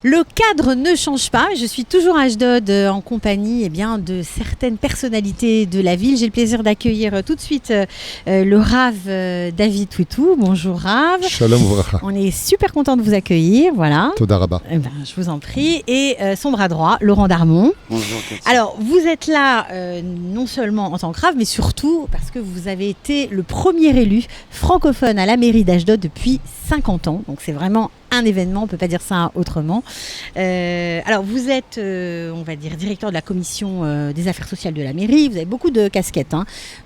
Le cadre ne change pas, je suis toujours à Ashdod en compagnie de certaines personnalités de la ville. J'ai le plaisir d'accueillir tout de suite le Rav David Toutou. Bonjour Rav. Shalom Ouvracha. On est super content de vous accueillir, voilà. Toda Rabba. Je vous en prie. Et son bras droit, Laurent Darmon. Bonjour Cathy. Alors, vous êtes là non seulement en tant que Rav, mais surtout parce que vous avez été le premier élu francophone à la mairie d'Ashdod depuis 50 ans. Donc c'est vraiment un événement, on ne peut pas dire ça autrement. Alors vous êtes, on va dire, directeur de la commission des affaires sociales de la mairie. Vous avez beaucoup de casquettes.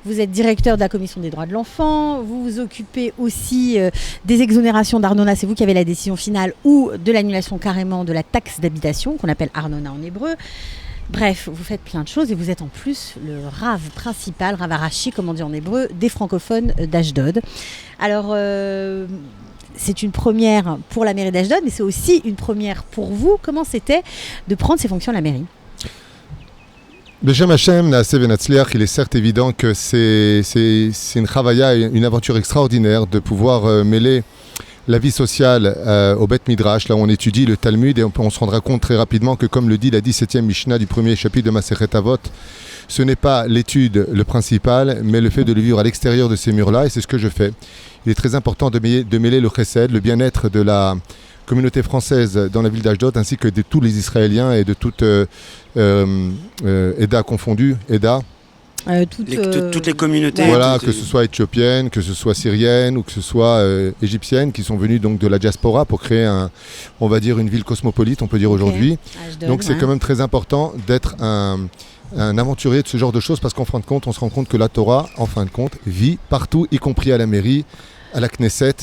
Vous êtes directeur de la commission des droits de l'enfant. Vous vous occupez aussi des exonérations d'Arnona. C'est vous qui avez la décision finale, ou de l'annulation carrément de la taxe d'habitation, qu'on appelle Arnona en hébreu. Bref, vous faites plein de choses et vous êtes en plus le Rav principal, Rav Arashi, comme on dit en hébreu, des francophones d'Ashdod. Alors, c'est une première pour la mairie d'Ashdod, mais c'est aussi une première pour vous. Comment c'était de prendre ces fonctions à la mairie ? Beshem Hashem, Naaseh Venatzliach, il est certes évident que c'est une chavaya, une aventure extraordinaire de pouvoir mêler la vie sociale au Beth Midrash, là où on étudie le Talmud, et on se rendra compte très rapidement que, comme le dit la 17e Mishnah du premier chapitre de Masechet Avot, ce n'est pas l'étude le principal, mais le fait de le vivre à l'extérieur de ces murs-là, et c'est ce que je fais. Il est très important de mêler le chesed, le bien-être de la communauté française dans la ville d'Ashdod, ainsi que de tous les Israéliens et de toute Eda confondue, Eda. Toutes les communautés. Voilà, que ce soit éthiopienne, que ce soit syrienne ou que ce soit égyptienne, qui sont venues donc de la diaspora pour créer on va dire une ville cosmopolite, on peut dire aujourd'hui. Ashdod, donc c'est quand même très important d'être un aventurier de ce genre de choses, parce qu'en fin de compte, on se rend compte que la Torah, en fin de compte, vit partout, y compris à la mairie, à la Knesset,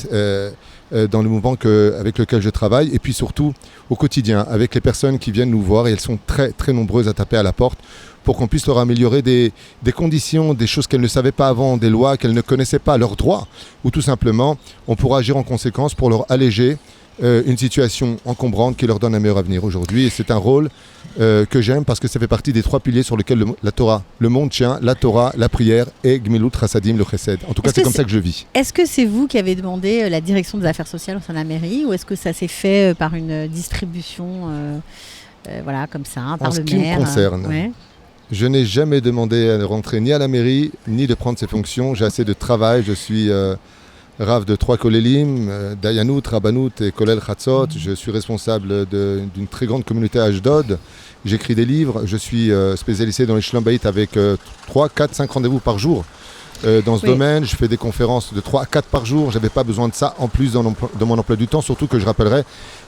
dans le mouvement avec lequel je travaille, et puis surtout au quotidien, avec les personnes qui viennent nous voir, et elles sont très, très nombreuses à taper à la porte, pour qu'on puisse leur améliorer des conditions, des choses qu'elles ne savaient pas avant, des lois qu'elles ne connaissaient pas, leurs droits, ou tout simplement, on pourra agir en conséquence pour leur alléger une situation encombrante qui leur donne un meilleur avenir aujourd'hui. Et c'est un rôle que j'aime, parce que ça fait partie des 3 piliers sur lesquels la Torah, le monde tient, la Torah, la prière et Gmilut Chassadim, le Chesed. En tout cas, c'est comme ça que je vis. Est-ce que c'est vous qui avez demandé la direction des affaires sociales au sein de la mairie, ou est-ce que ça s'est fait par une distribution, voilà, comme ça, par le maire ? En ce qui me concerne, je n'ai jamais demandé à rentrer ni à la mairie, ni de prendre ses fonctions. J'ai assez de travail, je suis Rav de 3 Kolelim, Dayanout, Rabanout et Kolel Chatzot. Je suis responsable d'une très grande communauté à Ashdod. J'écris des livres, je suis spécialisé dans les Shalom Bayit avec 3, 4, 5 rendez-vous par jour dans ce domaine. Je fais des conférences de 3 à 4 par jour. Je n'avais pas besoin de ça en plus dans mon emploi du temps, surtout que je rappellerai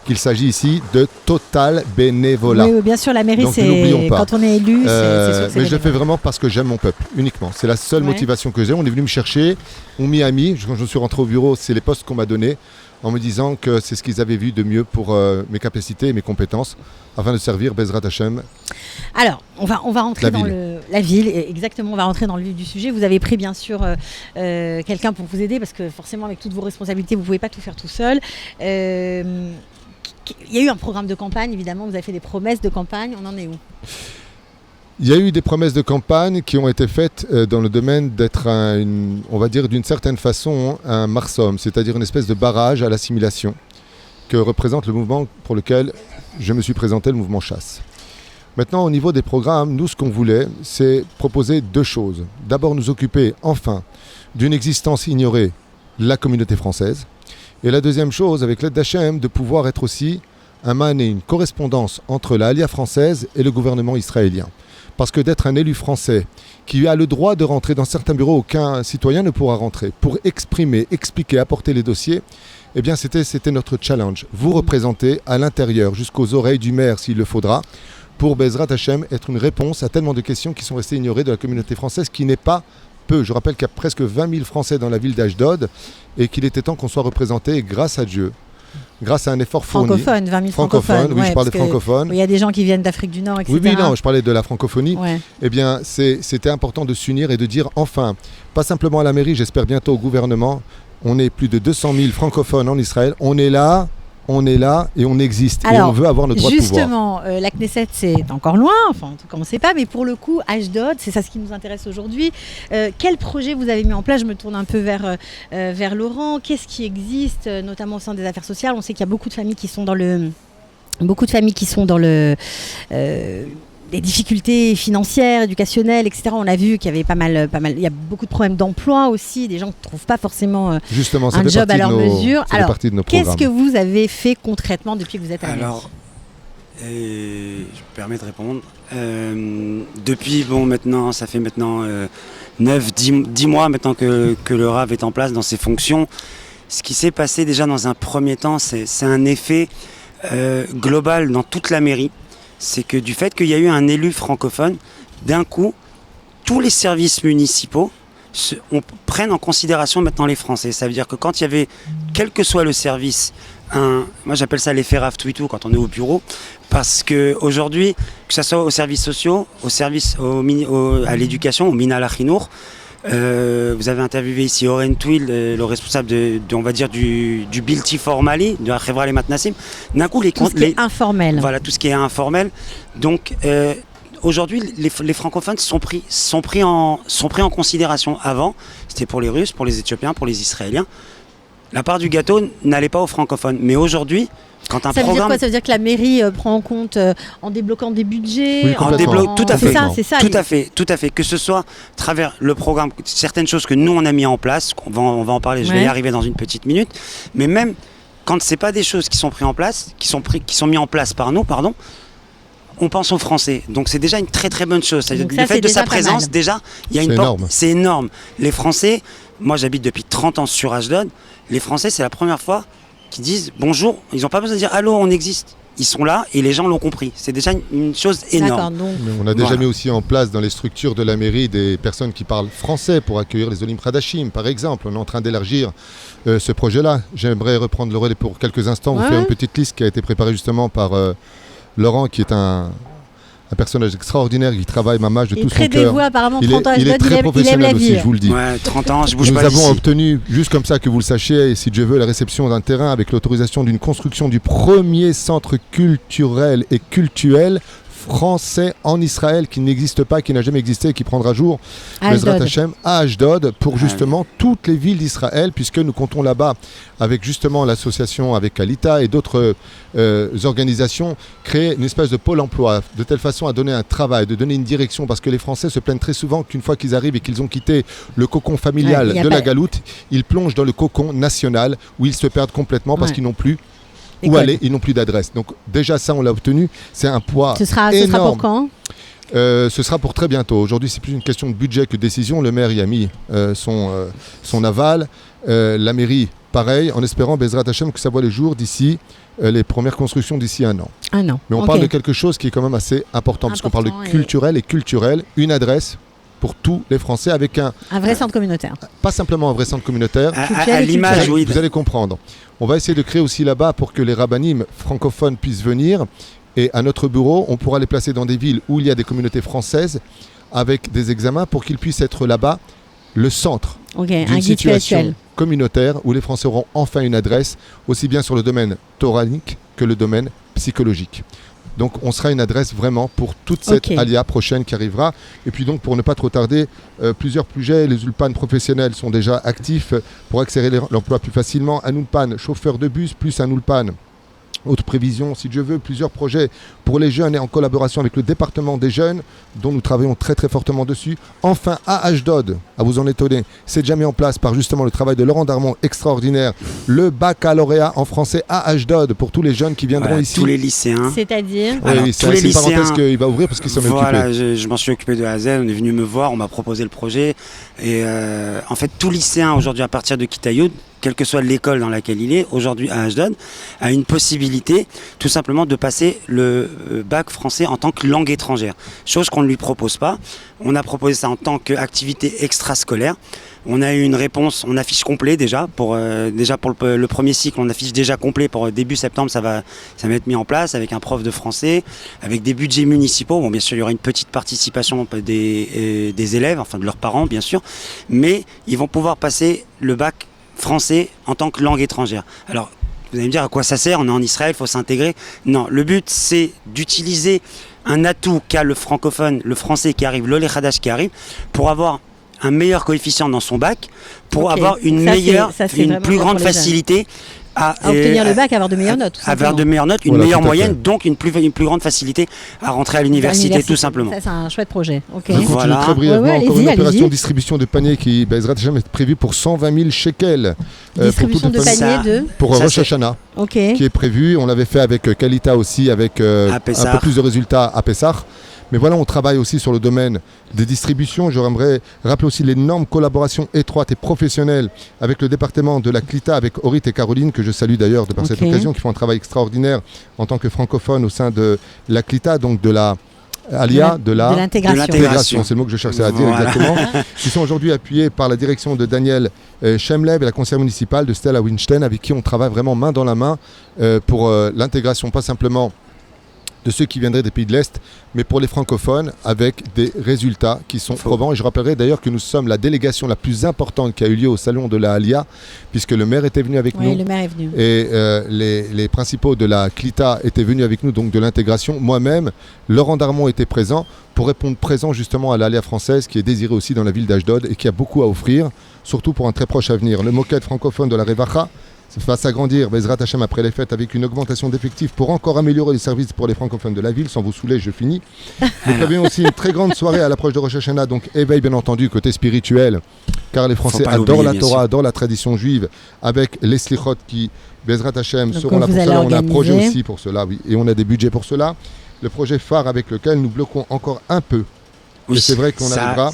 qu'il s'agit ici de total bénévolat. Oui, bien sûr, la mairie, donc, c'est quand on est élu, c'est sûr que c'est mais je le fais vraiment parce que j'aime mon peuple, uniquement. C'est la seule motivation que j'ai. On est venu me chercher, on m'y a mis. Quand je suis rentré au bureau, c'est les postes qu'on m'a donnés, en me disant que c'est ce qu'ils avaient vu de mieux pour mes capacités et mes compétences, afin de servir Bezrat Hashem. Alors, on va rentrer dans la ville, exactement, on va rentrer dans le vif du sujet. Vous avez pris bien sûr quelqu'un pour vous aider, parce que forcément avec toutes vos responsabilités, vous ne pouvez pas tout faire tout seul. Il y a eu un programme de campagne, évidemment, vous avez fait des promesses de campagne, on en est où ? Il y a eu des promesses de campagne qui ont été faites dans le domaine d'être, on va dire d'une certaine façon, un marsom, c'est-à-dire une espèce de barrage à l'assimilation que représente le mouvement pour lequel je me suis présenté, le mouvement chasse. Maintenant, au niveau des programmes, nous, ce qu'on voulait, c'est proposer 2 choses. D'abord, nous occuper, enfin, d'une existence ignorée, la communauté française. Et la deuxième chose, avec l'aide d'Hachem, de pouvoir être aussi un man et une correspondance entre la Aliyah française et le gouvernement israélien. Parce que d'être un élu français qui a le droit de rentrer dans certains bureaux, aucun citoyen ne pourra rentrer, pour exprimer, expliquer, apporter les dossiers, eh bien c'était notre challenge. Vous représentez à l'intérieur, jusqu'aux oreilles du maire s'il le faudra, pour Bezrat Hashem être une réponse à tellement de questions qui sont restées ignorées de la communauté française, qui n'est pas peu. Je rappelle qu'il y a presque 20 000 Français dans la ville d'Ashdod, et qu'il était temps qu'on soit représenté, grâce à Dieu, grâce à un effort fourni. Francophones, 20 000 francophones. Oui, je parle des francophones. Il y a des gens qui viennent d'Afrique du Nord, etc. Oui, non, je parlais de la francophonie. Eh bien, c'était important de s'unir et de dire, enfin, pas simplement à la mairie, j'espère bientôt au gouvernement, on est plus de 200 000 francophones en Israël, on est là et on existe. Alors, et on veut avoir notre droit de pouvoir. Justement, la Knesset, c'est encore loin, enfin, en tout cas, on ne sait pas, mais pour le coup, Ashdod, c'est ça ce qui nous intéresse aujourd'hui. Quel projet vous avez mis en place ? Je me tourne un peu vers Laurent. Qu'est-ce qui existe, notamment au sein des affaires sociales ? On sait qu'il y a beaucoup de familles qui sont dans le beaucoup de familles qui sont dans les difficultés financières, éducationnelles, etc. On a vu qu'il y avait pas mal, il y a beaucoup de problèmes d'emploi aussi, des gens qui ne trouvent pas forcement Justement, un job à leur mesure. Alors, qu'est-ce que vous avez fait concrètement depuis que vous êtes à la mairie ? Alors, je me permets de répondre. Depuis, maintenant, ça fait maintenant 9-10 mois maintenant que le RAV est en place dans ses fonctions. Ce qui s'est passé déjà dans un premier temps, c'est un effet global dans toute la mairie. C'est que du fait qu'il y a eu un élu francophone, d'un coup, tous les services municipaux prennent en considération maintenant les Français. Ça veut dire que quand il y avait, quel que soit le service, moi j'appelle ça l'effet Raftouitou quand on est au bureau, parce qu'aujourd'hui, que ce soit aux services sociaux, à l'éducation, au Minal Achinour, vous avez interviewé ici Oren Twill, le responsable on va dire du Bilti Formali, de la Khevra les Matnassim. D'un coup, tout ce qui est informel. Voilà, tout ce qui est informel. Donc, aujourd'hui, les francophones sont pris en considération. Avant, c'était pour les Russes, pour les Éthiopiens, pour les Israéliens. La part du gâteau n'allait pas aux francophones. Mais aujourd'hui, quand un ça programme... veut dire quoi ? Ça veut dire que la mairie prend en compte en débloquant des budgets, tout à fait. C'est ça. Tout à fait. Que ce soit à travers le programme, certaines choses que nous on a mis en place, on va en parler. Je vais y arriver dans une petite minute. Mais même quand c'est pas des choses qui sont prises en place, qui sont mis en place par nous, on pense aux Français. Donc c'est déjà une très très bonne chose. Le fait de sa présence, déjà, il y a une porte. C'est énorme. Les Français, moi j'habite depuis 30 ans sur Ashdod. Les Français, c'est la première fois qu'ils disent bonjour. Ils n'ont pas besoin de dire allô, on existe. Ils sont là et les gens l'ont compris. C'est déjà une chose énorme. Mais on a déjà mis aussi en place dans les structures de la mairie des personnes qui parlent français pour accueillir les Olim Hadashim, par exemple. On est en train d'élargir ce projet-là. J'aimerais reprendre le relais pour quelques instants. Vous faire une petite liste qui a été préparée justement par Laurent, qui est un personnage extraordinaire qui travaille Mamash de tout son cœur. Apparemment, il est très professionnel aussi, je vous le dis. Ouais, 30 ans, je bouge Nous pas avons d'ici. obtenu, juste comme ça que vous le sachiez, et si Dieu veut, la réception d'un terrain avec l'autorisation d'une construction du premier centre culturel et cultuel français en Israël qui n'existe pas, qui n'a jamais existé et qui prendra jour Bezrat Hashem, à Ashdod pour justement toutes les villes d'Israël, puisque nous comptons là-bas avec justement l'association avec Alita et d'autres organisations créer une espèce de pôle emploi de telle façon à donner un travail, de donner une direction, parce que les Français se plaignent très souvent qu'une fois qu'ils arrivent et qu'ils ont quitté le cocon familial de la galoute, ils plongent dans le cocon national où ils se perdent complètement parce qu'ils n'ont plus où aller, ils n'ont plus d'adresse. Donc déjà ça on l'a obtenu, c'est un poids énorme. Ce sera pour quand ? Ce sera pour très bientôt. Aujourd'hui c'est plus une question de budget que de décision. Le maire y a mis son aval. La mairie pareil, en espérant Bezrat Hashem que ça voit le jour d'ici les premières constructions d'ici un an. Mais on parle de quelque chose qui est quand même assez important parce qu'on parle de culturel et culturel, une adresse pour tous les Français avec un vrai centre communautaire. Pas simplement un vrai centre communautaire. À l'image, oui. Vous allez comprendre. On va essayer de créer aussi là-bas pour que les rabbinim francophones puissent venir. Et à notre bureau, on pourra les placer dans des villes où il y a des communautés françaises avec des examens pour qu'ils puissent être là-bas le centre d'une situation communautaire où les Français auront enfin une adresse, aussi bien sur le domaine toranique que le domaine psychologique. Donc on sera une adresse vraiment pour toute cette alia prochaine qui arrivera. Et puis donc pour ne pas trop tarder, plusieurs projets, les ulpanes professionnels sont déjà actifs pour accélérer l'emploi plus facilement. Un ulpan chauffeur de bus plus un ulpan. Autre prévision, si Dieu veut, plusieurs projets pour les jeunes et en collaboration avec le département des jeunes, dont nous travaillons très très fortement dessus. Enfin, à Ashdod, à vous en étonner, c'est déjà mis en place par justement le travail de Laurent Darmon, extraordinaire, le baccalauréat en français à Ashdod pour tous les jeunes qui viendront ici. Tous les lycéens. C'est-à-dire oui, c'est une parenthèse qu'il va ouvrir parce qu'ils sont occupés. Voilà, je m'en suis occupé de A à Z, on est venu me voir, on m'a proposé le projet. Et en fait, tout lycéen aujourd'hui à partir de Kitayoud, quelle que soit l'école dans laquelle il est, aujourd'hui à Ashdod, a une possibilité tout simplement de passer le bac français en tant que langue étrangère. Chose qu'on ne lui propose pas. On a proposé ça en tant qu'activité extrascolaire. On a eu une réponse, on affiche complet déjà. Pour le premier cycle, on affiche déjà complet. Pour début septembre, ça va être mis en place avec un prof de français, avec des budgets municipaux. Bon, bien sûr, il y aura une petite participation des élèves, enfin de leurs parents, bien sûr. Mais ils vont pouvoir passer le bac français en tant que langue étrangère. Alors, vous allez me dire à quoi ça sert, on est en Israël, il faut s'intégrer. Non, le but c'est d'utiliser un atout qu'a le francophone, le français qui arrive, l'Olé Hadash qui arrive, pour avoir un meilleur coefficient dans son bac, pour avoir une plus grande facilité À obtenir le bac, avoir de meilleures notes. Avoir de meilleures notes, une meilleure moyenne, donc une plus grande facilité à rentrer à l'université, tout simplement. Ça, c'est un chouette projet. Okay. Je continue très brièvement. Encore une opération de distribution de paniers qui, Bezrat Hashem, est prévue pour 120 000 shekels. Distribution de paniers pour Rosh Hashanah, qui est prévu. On l'avait fait avec Kalita aussi, avec un peu plus de résultats à Pessah. Mais voilà, on travaille aussi sur le domaine des distributions. J'aimerais rappeler aussi l'énorme collaboration étroite et professionnelle avec le département de la CLITA, avec Orit et Caroline, que je salue d'ailleurs de par cette occasion, qui font un travail extraordinaire en tant que francophones au sein de la CLITA, donc de la Alia, de l'intégration. C'est le mot que je cherchais à dire exactement. Qui sont aujourd'hui appuyés par la direction de Daniel Shemlev et la conseillère municipale de Stella Winstein, avec qui on travaille vraiment main dans la main pour l'intégration, pas simplement de ceux qui viendraient des pays de l'Est, mais pour les francophones, avec des résultats qui sont probants. Et je rappellerai d'ailleurs que nous sommes la délégation la plus importante qui a eu lieu au salon de la Alia, puisque le maire était venu avec nous. Le maire est venu. Et les principaux de la CLITA étaient venus avec nous, donc de l'intégration. Moi-même, Laurent Darmon était présent pour répondre présent justement à l'Alia française, qui est désirée aussi dans la ville d'Ashdod et qui a beaucoup à offrir, surtout pour un très proche avenir. Le moquette francophone de la Revacha va s'agrandir, Bezrat Hashem, après les fêtes, avec une augmentation d'effectifs pour encore améliorer les services pour les francophones de la ville. Sans vous saouler, je finis. Nous avions aussi une très grande soirée à l'approche de Rosh Hashanah, donc éveil bien entendu, côté spirituel, car les Français adorent la Torah, adorent la tradition juive, avec les slichot qui, Bezrat Hashem, donc seront là pour cela. On a un projet aussi pour cela, oui, et on a des budgets pour cela. Le projet phare avec lequel nous bloquons encore un peu. Oui, et c'est vrai qu'on arrivera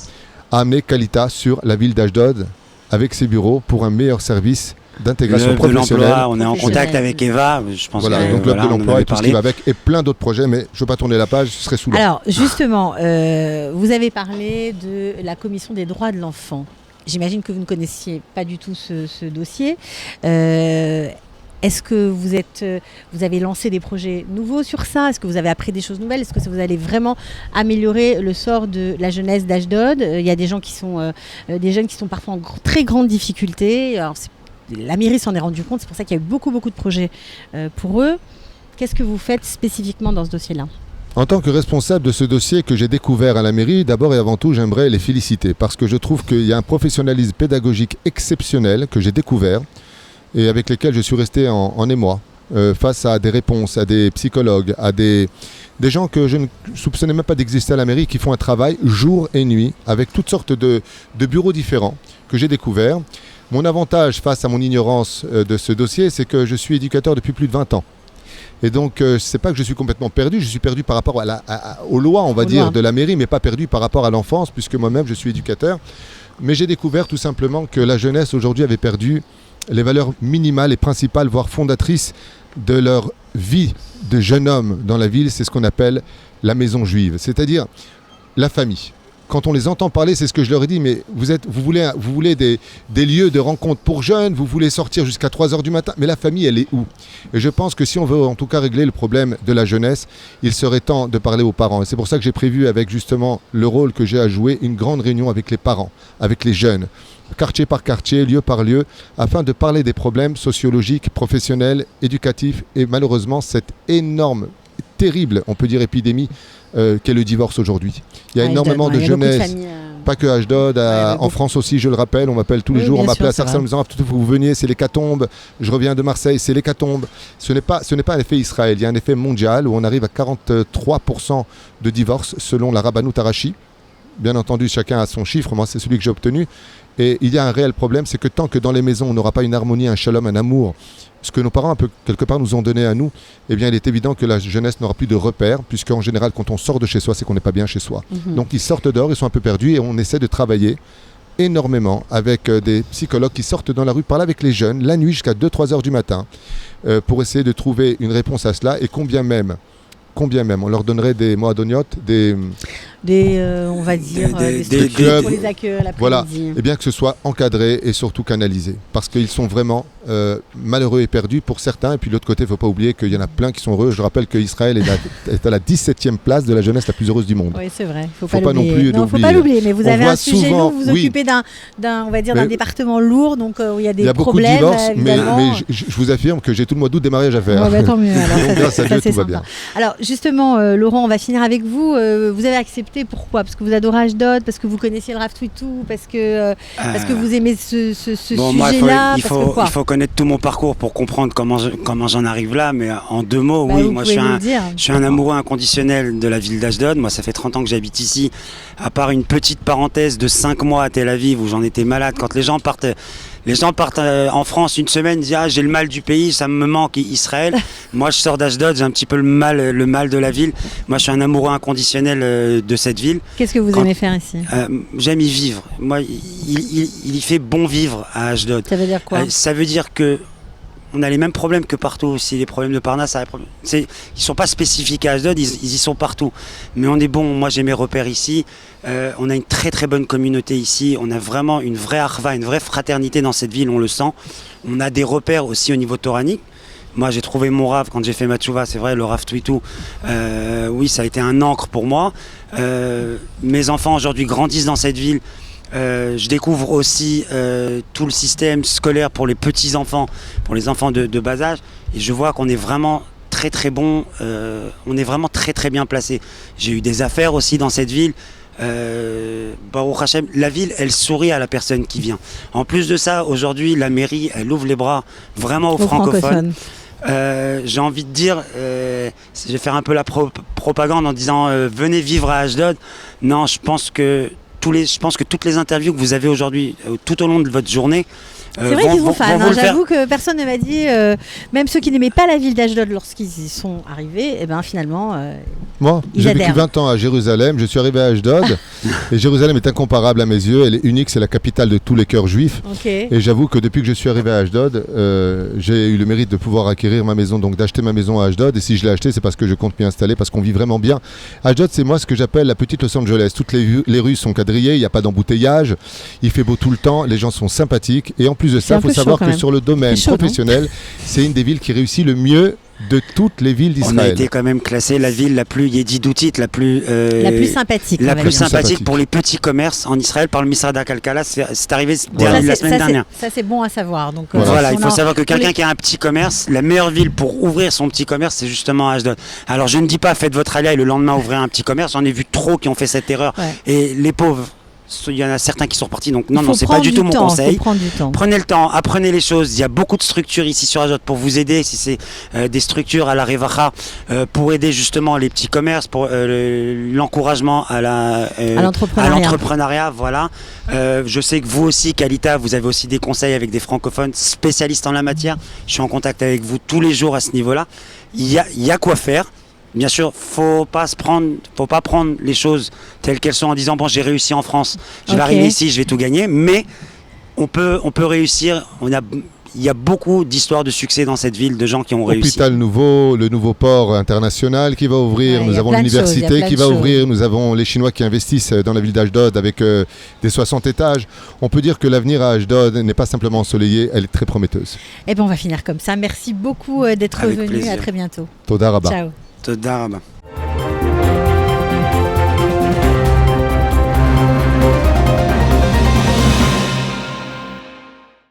à amener Kalita sur la ville d'Ashdod avec ses bureaux pour un meilleur service d'intégration professionnelle. On est en contact avec Eva, je pense. Voilà, donc l'Hôtel de l'emploi et tout ce qui va avec, et plein d'autres projets, mais je ne veux pas tourner la page, ce serait saoulant. Alors, justement, vous avez parlé de la Commission des droits de l'enfant. J'imagine que vous ne connaissiez pas du tout ce dossier. Est-ce que vous avez lancé des projets nouveaux sur ça? Est-ce que vous avez appris des choses nouvelles? Est-ce que vous allez vraiment améliorer le sort de la jeunesse d'Ashdod? Il y a des gens qui sont, des jeunes qui sont parfois en très grande difficulté. Alors, la mairie s'en est rendu compte, c'est pour ça qu'il y a eu beaucoup de projets pour eux. Qu'est-ce que vous faites spécifiquement dans ce dossier-là? En tant que responsable de ce dossier que j'ai découvert à la mairie, d'abord et avant tout, j'aimerais les féliciter parce que je trouve qu'il y a un professionnalisme pédagogique exceptionnel que j'ai découvert et avec lesquels je suis resté en émoi face à des réponses, à des psychologues, à des gens que je ne soupçonnais même pas d'exister à la mairie, qui font un travail jour et nuit avec toutes sortes de bureaux différents que j'ai découverts. Mon avantage face à mon ignorance de ce dossier, c'est que je suis éducateur depuis plus de 20 ans. Et donc, c'est pas que je suis complètement perdu, je suis perdu par rapport aux lois, on va dire, de la mairie, mais pas perdu par rapport à l'enfance, puisque moi-même, je suis éducateur. Mais j'ai découvert tout simplement que la jeunesse, aujourd'hui, avait perdu les valeurs minimales et principales, voire fondatrices de leur vie de jeune homme dans la ville. C'est ce qu'on appelle la maison juive, c'est-à-dire la famille. Quand on les entend parler, c'est ce que je leur ai dit, mais vous voulez des lieux de rencontre pour jeunes, vous voulez sortir jusqu'à 3h du matin, mais la famille, elle est où? Et je pense que si on veut en tout cas régler le problème de la jeunesse, il serait temps de parler aux parents. Et c'est pour ça que j'ai prévu, avec justement le rôle que j'ai à jouer, une grande réunion avec les parents, avec les jeunes, quartier par quartier, lieu par lieu, afin de parler des problèmes sociologiques, professionnels, éducatifs, et malheureusement cette énorme, terrible, on peut dire épidémie, qu'est le divorce aujourd'hui. Il y a énormément de jeunesse, pas que Ashdod, en France aussi, je le rappelle, on m'appelle tous les jours, on m'appelle à Sarcelles en me disant vous venez, c'est l'hécatombe, je reviens de Marseille, c'est l'hécatombe. Ce n'est pas un effet Israël, il y a un effet mondial où on arrive à 43% de divorce selon la Rabbanout Arashi. Bien entendu, chacun a son chiffre, moi c'est celui que j'ai obtenu. Et il y a un réel problème, c'est que tant que dans les maisons on n'aura pas une harmonie, un shalom, un amour, ce que nos parents un peu quelque part nous ont donné à nous, eh bien il est évident que la jeunesse n'aura plus de repères, puisqu'en général quand on sort de chez soi, c'est qu'on n'est pas bien chez soi. Donc ils sortent dehors, ils sont un peu perdus et on essaie de travailler énormément avec des psychologues qui sortent dans la rue, parler avec les jeunes la nuit jusqu'à 2-3 heures du matin pour essayer de trouver une réponse à cela. Et combien même on leur donnerait des moadoniotes, on va dire des clubs pour les accueillir l'après-midi. Voilà, et bien que ce soit encadré et surtout canalisé, parce qu'ils sont vraiment malheureux et perdus pour certains, et puis de l'autre côté, il ne faut pas oublier qu'il y en a plein qui sont heureux. Je rappelle qu'Israël est à la 17e place de la jeunesse la plus heureuse du monde. Oui, c'est vrai, il ne faut pas non plus non, faut pas l'oublier, mais vous avez un sujet lourd, vous vous occupez d'un département lourd, donc où il y a des problèmes. Il y a beaucoup de divorces, mais je vous affirme que j'ai tout le mois d'août des mariages à faire. Tant mieux, alors, donc grâce à Dieu, tout va bien. Alors justement, Laurent, on va finir avec vous. Vous avez accepté adopté. Pourquoi? Parce que vous adorez Ashdod, parce que vous connaissiez le Rav Twitou, parce que vous aimez ce sujet-là. Il faut connaître tout mon parcours pour comprendre comment j'en arrive là. Mais en 2 mots, oui, moi je suis un amoureux inconditionnel de la ville d'Ashdod. Moi, ça fait 30 ans que j'habite ici. À part une petite parenthèse de 5 mois à Tel Aviv où j'en étais malade. Quand les gens partent en France une semaine, disent j'ai le mal du pays, ça me manque Israël. Moi, je sors d'Ashdod, j'ai un petit peu le mal de la ville. Moi, je suis un amoureux inconditionnel de cette ville. Qu'est-ce que vous aimez faire ici? J'aime y vivre. Moi, il y fait bon vivre à Ashdod. Ça veut dire quoi? Ça veut dire que on a les mêmes problèmes que partout aussi. Les problèmes de Parnasse, ils sont pas spécifiques à Ashdod, ils y sont partout. Mais on est bon. Moi, j'ai mes repères ici. On a une très très bonne communauté ici. On a vraiment une vraie arva, une vraie fraternité dans cette ville. On le sent. On a des repères aussi au niveau toranique. Moi, j'ai trouvé mon Rav quand j'ai fait ma tchouva. C'est vrai, le Rav Twitou. Oui, ça a été un ancre pour moi. Mes enfants aujourd'hui grandissent dans cette ville. Je découvre aussi tout le système scolaire pour les petits enfants, pour les enfants de bas âge, et je vois qu'on est vraiment très très bon, on est vraiment très très bien placé. J'ai eu des affaires aussi dans cette ville. Baruch Hashem, la ville, elle sourit à la personne qui vient. En plus de ça, aujourd'hui, la mairie, elle ouvre les bras vraiment aux francophones. J'ai envie de dire, je vais faire un peu la propagande en disant venez vivre à Ashdod. Non, je pense que toutes les interviews que vous avez aujourd'hui, tout au long de votre journée, c'est vrai qu'ils sont fans. J'avoue que personne ne m'a dit, même ceux qui n'aimaient pas la ville d'Ashdod lorsqu'ils y sont arrivés, et ben finalement, moi, j'ai vécu 20 ans à Jérusalem, je suis arrivé à Ashdod, et Jérusalem est incomparable à mes yeux, elle est unique, c'est la capitale de tous les cœurs juifs. Okay. Et j'avoue que depuis que je suis arrivé à Ashdod, j'ai eu le mérite de pouvoir acquérir ma maison, donc d'acheter ma maison à Ashdod, et si je l'ai acheté, c'est parce que je compte m'y installer, parce qu'on vit vraiment bien. Ashdod, c'est moi ce que j'appelle la petite Los Angeles. Toutes les rues sont quadrillées, il n'y a pas d'embouteillage, il fait beau tout le temps, les gens sont sympathiques, et en plus de ça, il faut savoir que sur le domaine professionnel, c'est une des villes qui réussit le mieux de toutes les villes d'Israël. On a été quand même classé la ville la plus yédidoutit, la plus sympathique. La plus sympathique pour les petits commerces en Israël par le Misrad HaKalkala. C'est arrivé la semaine dernière. Ça c'est bon à savoir. Donc, voilà, il faut savoir que quelqu'un qui a un petit commerce, la meilleure ville pour ouvrir son petit commerce, c'est justement Ashdod. Alors je ne dis pas faites votre alia et le lendemain ouvrez un petit commerce. J'en ai vu trop qui ont fait cette erreur. Ouais. Et les pauvres, il y en a certains qui sont repartis, donc non, c'est pas du tout mon conseil. Prenez le temps, apprenez les choses. Il y a beaucoup de structures ici sur Ashdod pour vous aider, si c'est des structures à la Revacha, pour aider justement les petits commerces, pour l'encouragement à l'entrepreneuriat. Voilà. Je sais que vous aussi, Kalita, vous avez aussi des conseils avec des francophones spécialistes en la matière. Je suis en contact avec vous tous les jours à ce niveau-là. Il y a quoi faire. Bien sûr, faut pas prendre les choses telles qu'elles sont en disant bon, j'ai réussi en France, je vais arriver ici, je vais tout gagner, mais on peut réussir. Il y a beaucoup d'histoires de succès dans cette ville, de gens qui ont réussi. Hôpital nouveau, le nouveau port international qui va ouvrir, nous avons l'université qui va ouvrir, nous avons les Chinois qui investissent dans la ville d'Ashdod avec des 60 étages. On peut dire que l'avenir à Ashdod n'est pas simplement ensoleillé, elle est très prometteuse. Et bien on va finir comme ça. Merci beaucoup d'être venu, à très bientôt. Toda Rabba. Ciao. Toda Rabba.